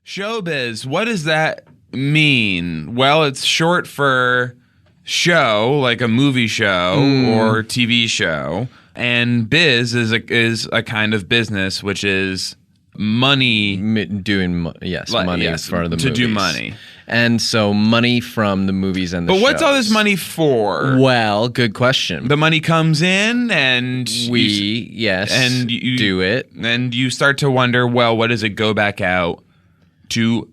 Showbiz, what does that mean? Well, it's short for show, like a movie show or TV show. And biz is a kind of business, which is money. Doing, money for the movies. To do money. And so money from the movies and the shows. But what's all this money for? Well, good question. The money comes in and you do it. And you start to wonder, well, what does it go back out to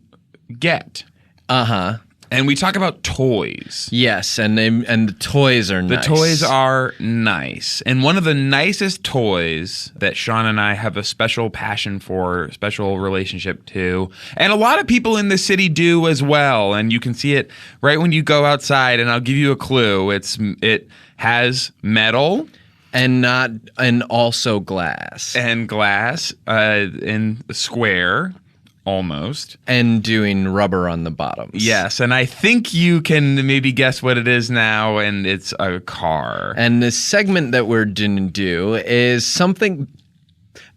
get? Uh-huh. And we talk about toys. Yes, and the toys are nice. The toys are nice. And one of the nicest toys that Sean and I have a special passion for, special relationship to, and a lot of people in the city do as well. And you can see it right when you go outside, and I'll give you a clue. It has metal. And also glass. And glass in square. Almost. And doing rubber on the bottoms. Yes, and I think you can maybe guess what it is now, and it's a car. And the segment that we're going to do is something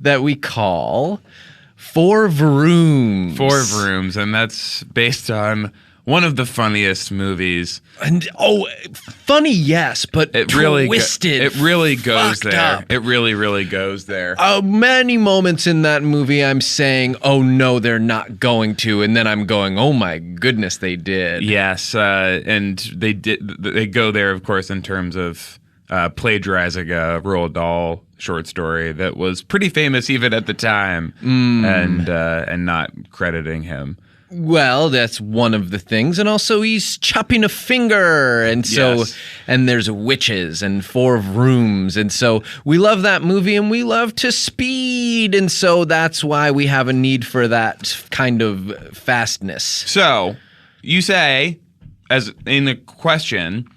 that we call Four Vrooms. Four Vrooms, and that's based on one of the funniest movies. And funny, yes, but it really twisted. It really goes there. Up. It really, really goes there. Many moments in that movie, I'm saying, "Oh no, they're not going to," and then I'm going, "Oh my goodness, they did." Yes, and they did. They go there, of course, in terms of plagiarizing a Roald Dahl short story that was pretty famous even at the time, and not crediting him. Well, that's one of the things. And also he's chopping a finger. And so, yes. And there's witches and Four Vrooms. And so we love that movie and we love to speed. And so that's why we have a need for that kind of fastness. So you say, as in the question,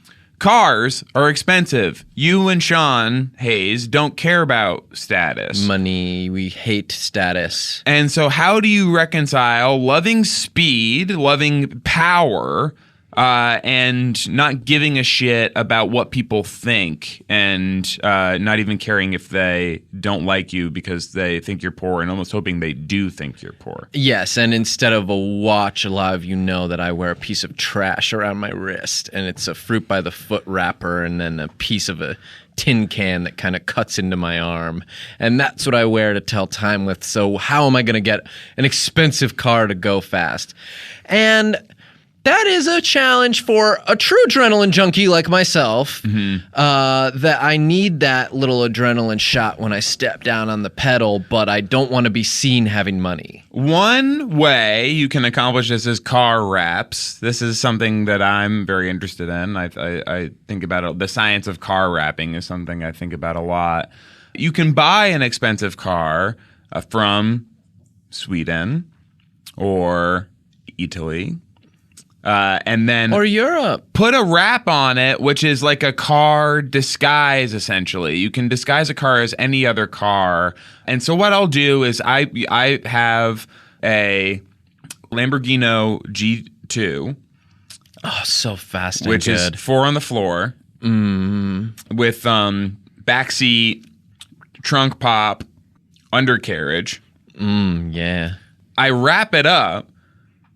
cars are expensive. You and Sean Hayes don't care about status. Money, we hate status. And so how do you reconcile loving speed, loving power, and not giving a shit about what people think, and not even caring if they don't like you because they think you're poor, and almost hoping they do think you're poor? Yes, and instead of a watch, a lot of you know that I wear a piece of trash around my wrist, and it's a fruit by the foot wrapper and then a piece of a tin can that kind of cuts into my arm. And that's what I wear to tell time with. So how am I going to get an expensive car to go fast? And that is a challenge for a true adrenaline junkie like myself, that I need that little adrenaline shot when I step down on the pedal, but I don't want to be seen having money. One way you can accomplish this is car wraps. This is something that I'm very interested in. I think about it. The science of car wrapping is something I think about a lot. You can buy an expensive car from Sweden or Italy. And then or Europe, put a wrap on it, which is like a car disguise. Essentially, you can disguise a car as any other car. And so what I'll do is I have a Lamborghini G2. Oh, so fast and which good. Is 4 on the floor, with backseat, trunk pop, undercarriage. Yeah. I wrap it up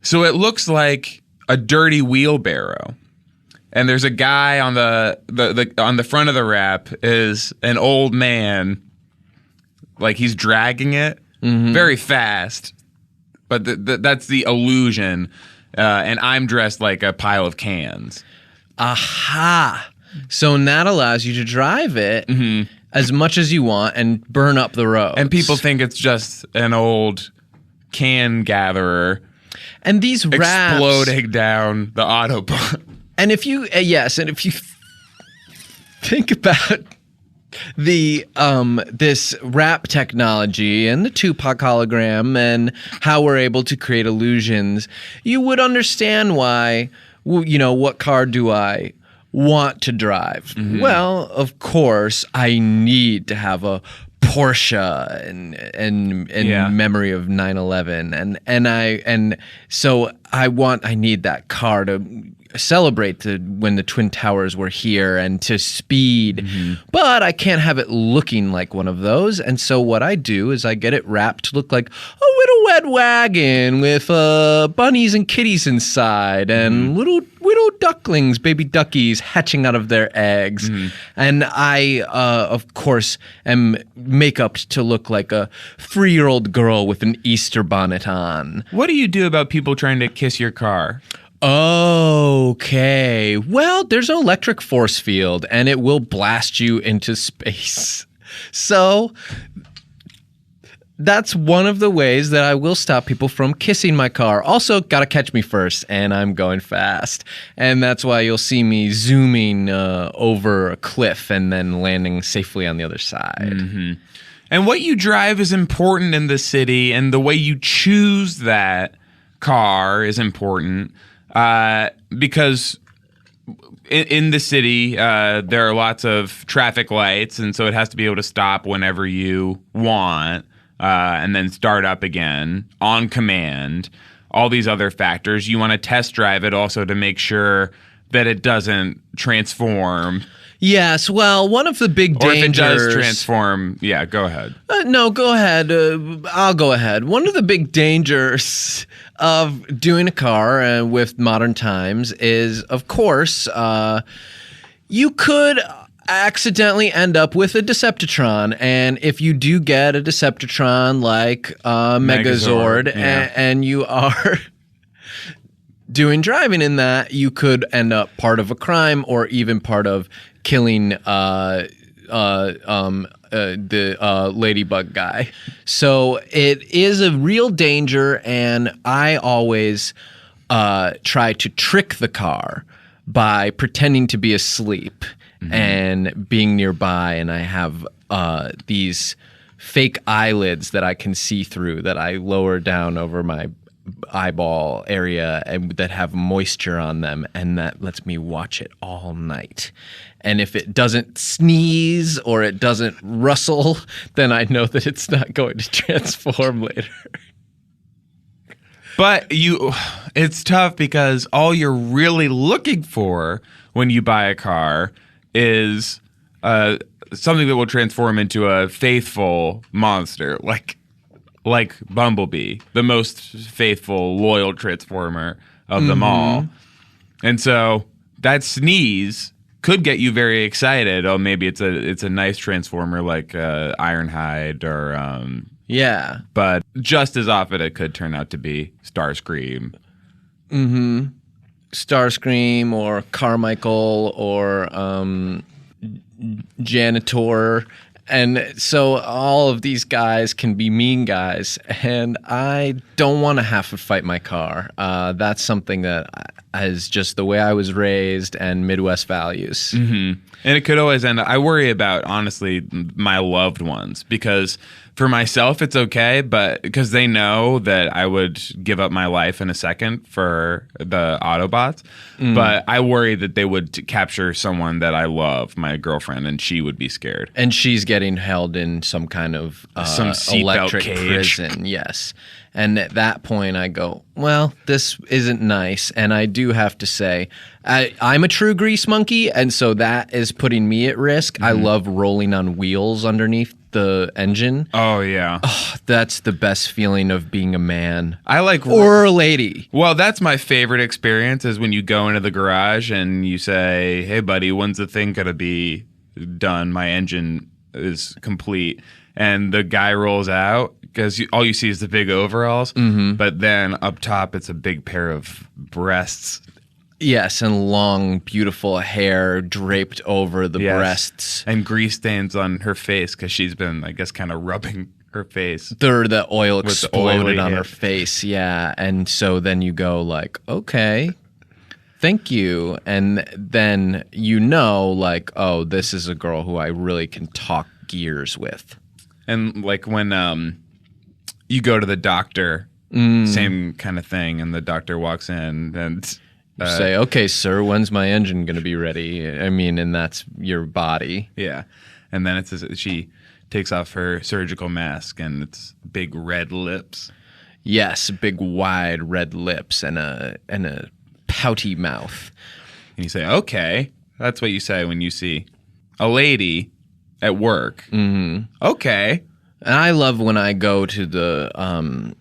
so it looks like a dirty wheelbarrow, and there's a guy on the on the front of the wrap is an old man, like he's dragging it very fast, but that's the illusion, and I'm dressed like a pile of cans. Aha! So that allows you to drive it as much as you want and burn up the road. And people think it's just an old can gatherer. And these wraps exploding down the Autobahn. And if you if you think about the this wrap technology and the Tupac hologram and how we're able to create illusions, you would understand why. What car do I want to drive? Well, of course, I need to have a Porsche and memory of 9/11 and so I need that car to celebrate when the Twin Towers were here and to speed, but I can't have it looking like one of those. And so what I do is I get it wrapped to look like a little red wagon with bunnies and kitties inside and little ducklings, baby duckies hatching out of their eggs. And I, of course, am makeup to look like a 3-year-old girl with an Easter bonnet on. What do you do about people trying to kiss your car? Okay. Well, there's an electric force field, and it will blast you into space. So that's one of the ways that I will stop people from kissing my car. Also, gotta catch me first, and I'm going fast. And that's why you'll see me zooming over a cliff and then landing safely on the other side. And what you drive is important in the city, and the way you choose that car is important because in the city, there are lots of traffic lights, and so it has to be able to stop whenever you want. And then start up again on command. All these other factors. You want to test drive it also to make sure that it doesn't transform. Yes, well, one of the big dangers... Or if it does transform, yeah, go ahead. No, go ahead. I'll go ahead. One of the big dangers of doing a car with modern times is, of course, you could accidentally end up with a Deceptatron, and if you do get a Deceptatron like Megazord, and you are driving in that, you could end up part of a crime or even part of killing the ladybug guy. So it is a real danger, and I always try to trick the car by pretending to be asleep. And being nearby, and I have these fake eyelids that I can see through that I lower down over my eyeball area and that have moisture on them, and that lets me watch it all night. And if it doesn't sneeze or it doesn't rustle, then I know that it's not going to transform later. But it's tough because all you're really looking for when you buy a car is something that will transform into a faithful monster, like Bumblebee, the most faithful, loyal transformer of them all. And so that sneeze could get you very excited. Oh, maybe it's a nice transformer like Ironhide or yeah. But just as often it could turn out to be Starscream. Starscream or Carmichael or Janitor. And so all of these guys can be mean guys, and I don't want to have to fight my car. That's something that is just the way I was raised and Midwest values. And it could always end up, I worry about, honestly, my loved ones, because for myself it's okay, but because they know that I would give up my life in a second for the Autobots. But I worry that they would capture someone that I love, my girlfriend, and she would be scared. And she's getting held in some kind of some electric cage. prison, yes. And at that point I go, well, this isn't nice. And I do have to say, I'm a true grease monkey, and so that is putting me at risk. I love rolling on wheels underneath the engine. Oh, yeah. Oh, that's the best feeling of being a man. I like... Or a lady. Well, that's my favorite experience, is when you go into the garage and you say, hey, buddy, when's the thing going to be done? My engine is complete. And the guy rolls out, because all you see is the big overalls. But then up top, it's a big pair of breasts. Yes, and long, beautiful hair draped over the breasts. And grease stains on her face because she's been, I guess, kind of rubbing her face. The oil exploded on her face, yeah. And so then you go like, okay, thank you. And then you know, like, oh, this is a girl who I really can talk gears with. And like when you go to the doctor, same kind of thing, and the doctor walks in and... say, okay, sir, when's my engine going to be ready? I mean, and that's your body. Yeah. And then she takes off her surgical mask, and it's big red lips. Yes, big wide red lips and a pouty mouth. And you say, okay. That's what you say when you see a lady at work. Mm-hmm. Okay. And I love when I go to the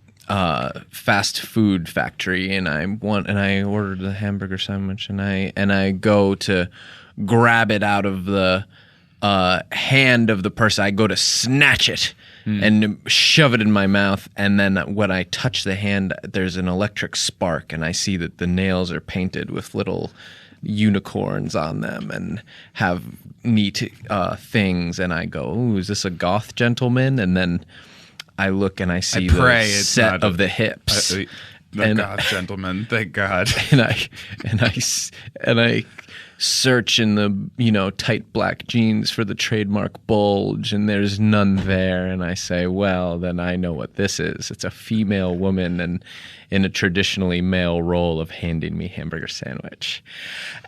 fast food factory and I order the hamburger sandwich and I go to grab it out of the hand of the person. I go to snatch it and shove it in my mouth, and then when I touch the hand, there's an electric spark, and I see that the nails are painted with little unicorns on them and have neat things, and I go, "Ooh, is this a goth gentleman?" And then I look and I see the set of the hips. The goth gentleman, thank God. And I search in the tight black jeans for the trademark bulge, and there's none there. And I say, well, then I know what this is. It's a female woman and in a traditionally male role of handing me hamburger sandwich.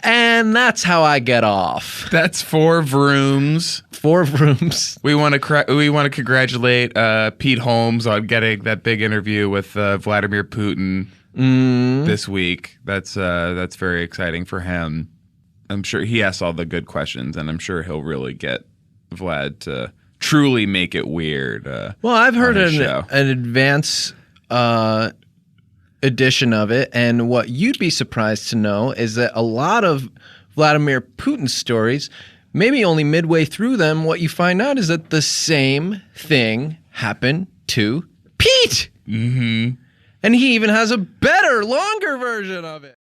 And that's how I get off. That's 4 Vrooms. 4 Vrooms. We want to congratulate Pete Holmes on getting that big interview with Vladimir Putin this week. That's very exciting for him. I'm sure he asks all the good questions, and I'm sure he'll really get Vlad to truly make it weird. Well, I've heard an advance edition of it, and what you'd be surprised to know is that a lot of Vladimir Putin's stories, maybe only midway through them, what you find out is that the same thing happened to Pete. Mm-hmm. And he even has a better, longer version of it.